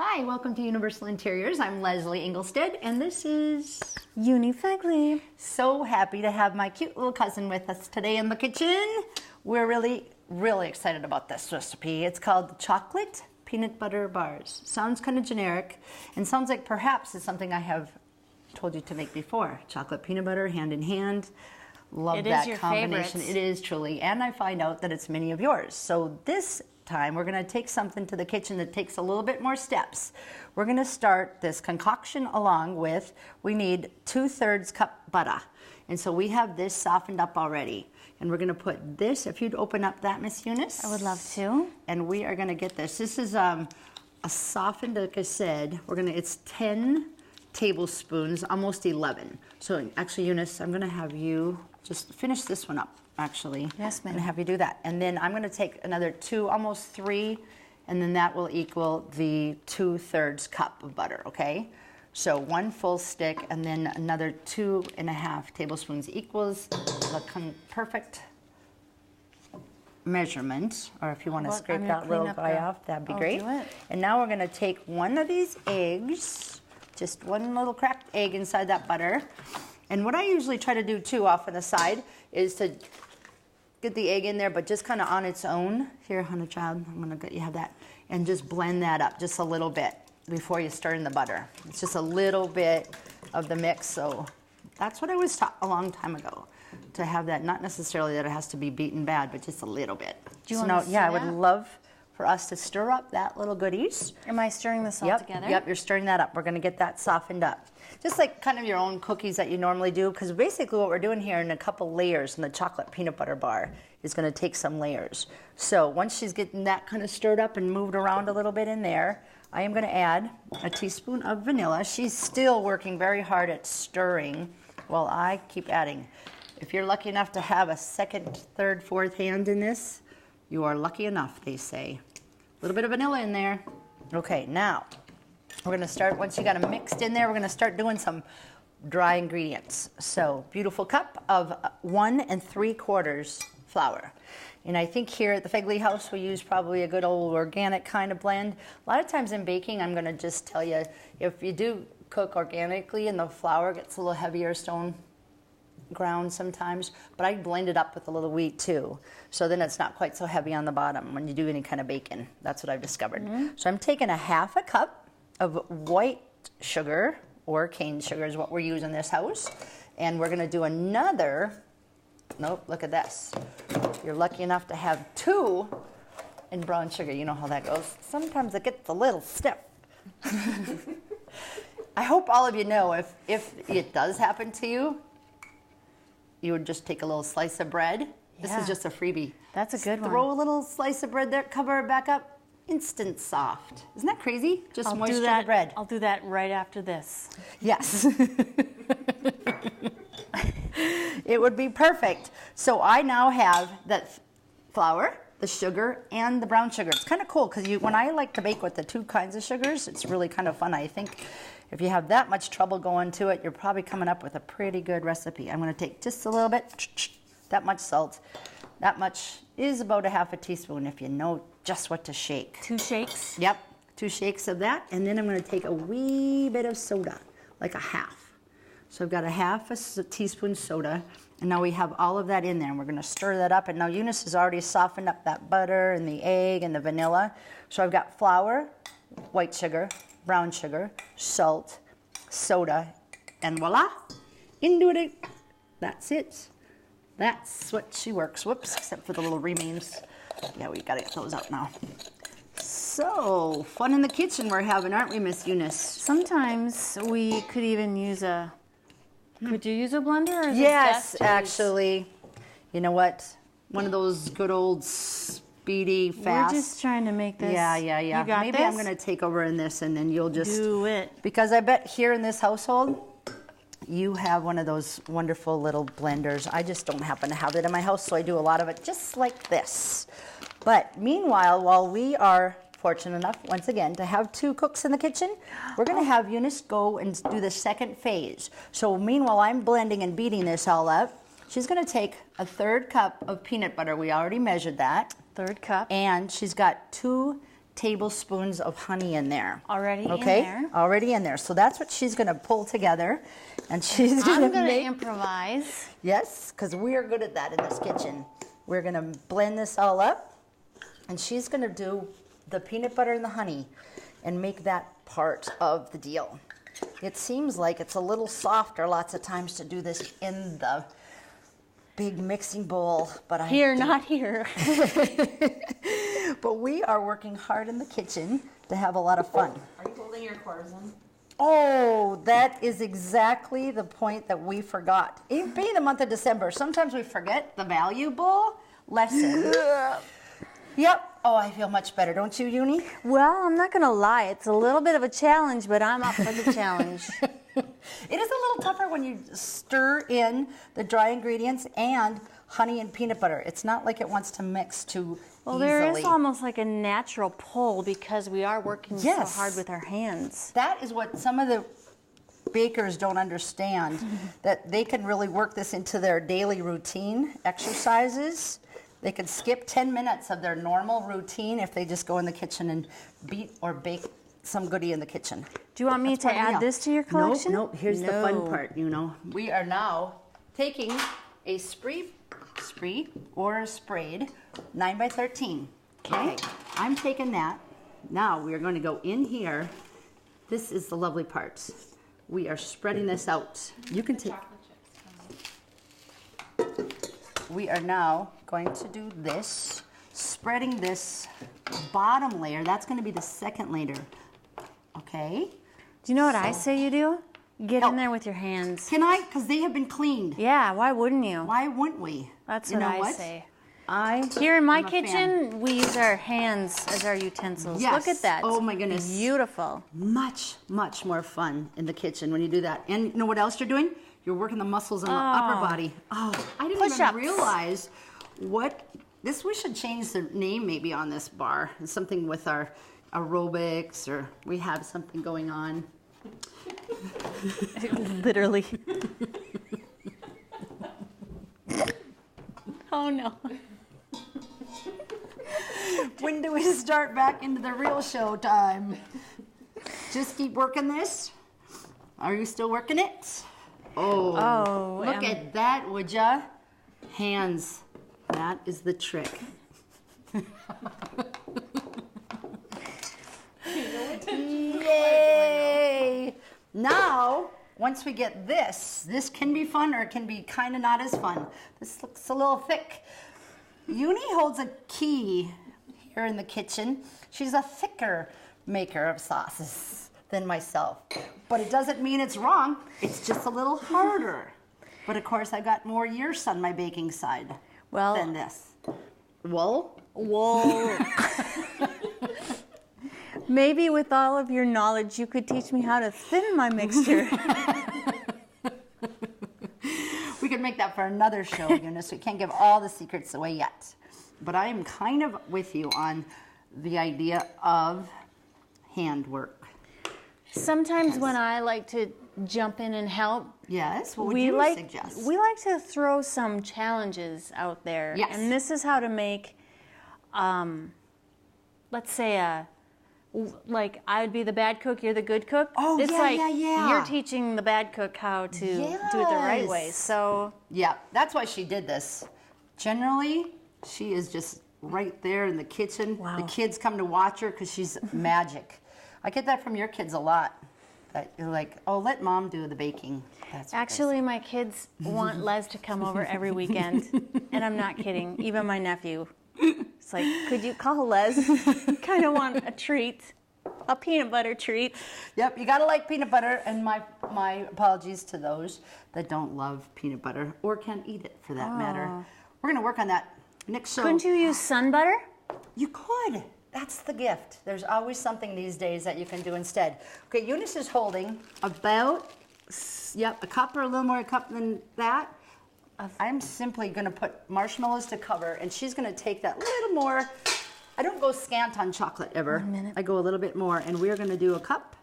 Hi, welcome to Universal Interiors. I'm Leslie Engelstead, and this is Uni Fegley. So happy to have my cute little cousin with us today in the kitchen. We're really excited about this recipe. It's called chocolate peanut butter bars. Sounds kind of generic, and sounds like perhaps it's something I have told you to make before. Chocolate peanut butter, hand in hand. Love that combination. It is truly, and I find out that it's many of yours. So this time we're going to take something to the kitchen that takes a little bit more steps. We're going to start this concoction along with, we need 2/3 cup butter. And so we have this softened up already. And we're going to put this, if you'd open up that, Miss Eunice. I would love to. And we are going to get this. This is a softened, like I said, it's 10 tablespoons, almost 11. So actually, Eunice, I'm going to have you just finish this one up. Actually. Yes, ma'am. And have you do that. And then I'm going to take another 2, almost 3, and then that will equal the 2/3 cup of butter, okay? So 1 full stick, and then another 2.5 tablespoons equals the perfect measurement. Or if you want to scrape that little guy off, that'd be great. Do it. And now we're going to take one of these eggs, just one little cracked egg inside that butter. And what I usually try to do too off on the side is to get the egg in there, but just kind of on its own. Here, honey child, I'm going to let you have that. And just blend that up just a little bit before you stir in the butter. It's just a little bit of the mix. So that's what I was taught a long time ago, to have that. Not necessarily that it has to be beaten bad, but just a little bit. Do you want to I would love for us to stir up that little goodies. Am I stirring this all together? Yep, you're stirring that up. We're going to get that softened up. Just like kind of your own cookies that you normally do, because basically what we're doing here in a couple layers in the chocolate peanut butter bar is going to take some layers. So once she's getting that kind of stirred up and moved around a little bit in there, I am going to add a teaspoon of vanilla. She's still working very hard at stirring while I keep adding. If you're lucky enough to have a second, third, fourth hand in this, you are lucky enough, they say. A little bit of vanilla in there. Okay, now we're going to start, once you got them mixed in there, we're going to start doing some dry ingredients. So, beautiful cup of 1 3/4 flour. And I think here at the Fegley house we use probably a good old organic kind of blend. A lot of times in baking, I'm going to just tell you, if you do cook organically and the flour gets a little heavier, stone ground sometimes, but I blend it up with a little wheat too, so then it's not quite so heavy on the bottom when you do any kind of baking. That's what I've discovered. So I'm taking a 1/2 cup of white sugar, or cane sugar is what we're using in this house, and we're going to do another, look at this. You're lucky enough to have 2 in brown sugar. You know how that goes. Sometimes it gets a little stiff. I hope all of you know, if it does happen to you, you would just take a little slice of bread. This is just a freebie. That's a good one. Throw a little slice of bread there, cover it back up, instant soft. Isn't that crazy? Just moisture the bread. I'll do that right after this. Yes. It would be perfect. So I now have that flour, the sugar, and the brown sugar. It's kind of cool because when I like to bake with the 2 kinds of sugars, it's really kind of fun. I think if you have that much trouble going to it, you're probably coming up with a pretty good recipe. I'm going to take just a little bit, that much salt. That much is about a 1/2 teaspoon if you know just what to shake. 2 shakes? Yep, 2 shakes of that. And then I'm going to take a wee bit of soda, like a 1/2. So I've got a 1/2 teaspoon soda. And now we have all of that in there. And we're going to stir that up. And now Eunice has already softened up that butter and the egg and the vanilla. So I've got flour, white sugar, brown sugar, salt, soda, and voila, into it. That's it. That's what she works. Whoops, except for the little remains. Yeah, we got to get those out now. So, fun in the kitchen we're having, aren't we, Miss Eunice? Sometimes we could even use a, could you use a blender? Or is yes, it best actually. You know what? One of those good old speedy, fast. We're just trying to make this. Yeah. You got Maybe this? I'm going to take over in this, and then you'll just do it. Because I bet here in this household, you have one of those wonderful little blenders. I just don't happen to have it in my house, so I do a lot of it just like this. But meanwhile, while we are fortunate enough, once again, to have 2 cooks in the kitchen, we're going to have Eunice go and do the second phase. So meanwhile, I'm blending and beating this all up. She's going to take a 1/3 cup of peanut butter. We already measured that. 1/3 cup. And she's got 2 tablespoons of honey in there. Already in Okay, there. already in there. So that's what she's going to pull together, and she's going I'm to gonna make. improvise. Yes, because we are good at that in this kitchen. We're going to blend this all up, and she's going to do the peanut butter and the honey, and make that part of the deal. It seems like it's a little softer lots of times to do this in the big mixing bowl, but Not here. But we are working hard in the kitchen to have a lot of fun. Are you holding your corazon? Oh, that is exactly the point that we forgot. Even being the month of December, sometimes we forget the valuable lesson. Yep. Oh, I feel much better, don't you, Uni? Well, I'm not gonna lie. It's a little bit of a challenge, but I'm up for the challenge. It is a little tougher when you stir in the dry ingredients and honey and peanut butter. It's not like it wants to mix too Well, easily. there is almost like a natural pull because we are working Yes. so hard with our hands. That is what some of the bakers don't understand, that they can really work this into their daily routine exercises. They can skip 10 minutes of their normal routine if they just go in the kitchen and beat or bake some goodie in the kitchen. Do you want me That's to part of the add meal. this to your collection? No, here's the fun No. part, you know. We are now taking a spree or a sprayed 9x13. Okay, I'm taking that. Now we are going to go in here. This is the lovely part. We are spreading this out. You can take. We are now going to do this, spreading this bottom layer. That's going to be the second layer. Okay. Do you know what I say you do? Get Help. in there with your hands. Can I? Because they have been cleaned. Yeah, why wouldn't you? Why wouldn't we? That's You what know I say. I Here in my am a fan. kitchen, we use our hands as our utensils. Yes. Look at that. Oh, my goodness. Beautiful. Much more fun in the kitchen when you do that. And you know what else you're doing? You're working the muscles in the upper body. Oh, I didn't Push-ups. even realize what this. We should change the name maybe on this bar. Something with our aerobics, or we have something going on. Literally. Oh no. When do we start back into the real show time? Just keep working this. Are you still working it? Oh, look at that, would ya? Hands. That is the trick. Yay! Now, once we get this can be fun or it can be kind of not as fun. This looks a little thick. Uni holds a key here in the kitchen. She's a thicker maker of sauces than myself. But it doesn't mean it's wrong. It's just a little harder. But of course, I got more years on my baking side than this. Whoa. Maybe with all of your knowledge, you could teach me how to thin my mixture. We could make that for another show, Eunice. We can't give all the secrets away yet. But I am kind of with you on the idea of handwork. Sometimes when I like to jump in and help, Yes, what would you suggest? we like to throw some challenges out there. Yes. And this is how to make, let's say like I'd be the bad cook, you're the good cook. Oh, it's yeah, like yeah. you're teaching the bad cook how to do it the right way. Yes. So Yeah, that's why she did this. Generally, she is just right there in the kitchen. Wow. The kids come to watch her because she's magic. I get that from your kids a lot. That you're like, oh, let mom do the baking. That's what actually, my kids want Les to come over every weekend, and I'm not kidding. Even my nephew. It's like, could you call Les? Kind of want a treat, a peanut butter treat. Yep, you gotta like peanut butter, and my apologies to those that don't love peanut butter or can't eat it for that matter. We're gonna work on that next show. Couldn't you use sun butter? You could. That's the gift. There's always something these days that you can do instead. Okay, Eunice is holding about, a cup or a little more cup than that. I'm simply going to put marshmallows to cover, and she's going to take that little more. I don't go scant on chocolate ever. 1 minute. I go a little bit more, and we're going to do a cup,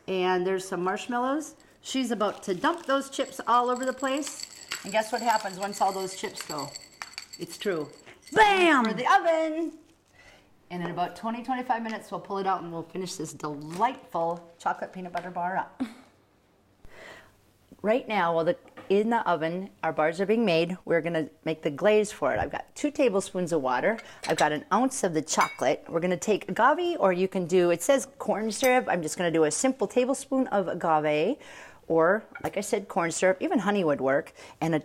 and there's some marshmallows. She's about to dump those chips all over the place, and guess what happens once all those chips go? It's true. Bam! For the oven. And in about 20-25 minutes, we'll pull it out and we'll finish this delightful chocolate peanut butter bar up. Right now, while in the oven, our bars are being made, we're gonna make the glaze for it. I've got 2 tablespoons of water. I've got an ounce of the chocolate. We're gonna take agave, or you can do, it says corn syrup. I'm just gonna do a simple tablespoon of agave, or like I said, corn syrup, even honey would work. And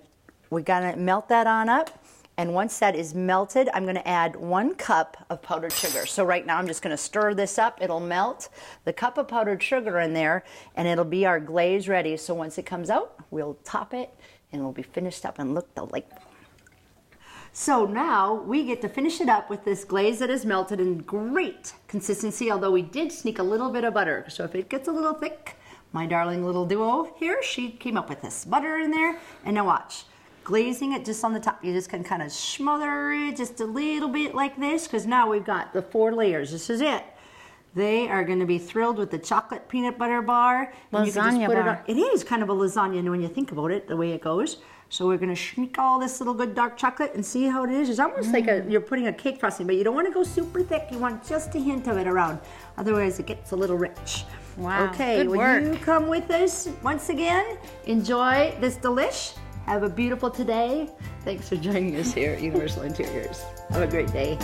we're gonna melt that on up. And once that is melted, I'm gonna add 1 cup of powdered sugar. So right now I'm just gonna stir this up. It'll melt the cup of powdered sugar in there, and it'll be our glaze ready. So once it comes out, we'll top it and it'll be finished up and look delightful. So now we get to finish it up with this glaze that is melted in great consistency, although we did sneak a little bit of butter. So if it gets a little thick, my darling little duo here, she came up with this butter in there. And now watch. Glazing it just on the top. You just can kind of smother it just a little bit like this, because now we've got the 4 layers. This is it. They are going to be thrilled with the chocolate peanut butter bar. Lasagna bar. It is kind of a lasagna when you think about it, the way it goes. So we're going to sneak all this little good dark chocolate and see how it is. It's almost like you're putting a cake frosting, but you don't want to go super thick. You want just a hint of it around. Otherwise, it gets a little rich. Wow, okay, good work. Will you come with us once again? Enjoy this delish. Have a beautiful today. Thanks for joining us here at Universal Interiors. Have a great day.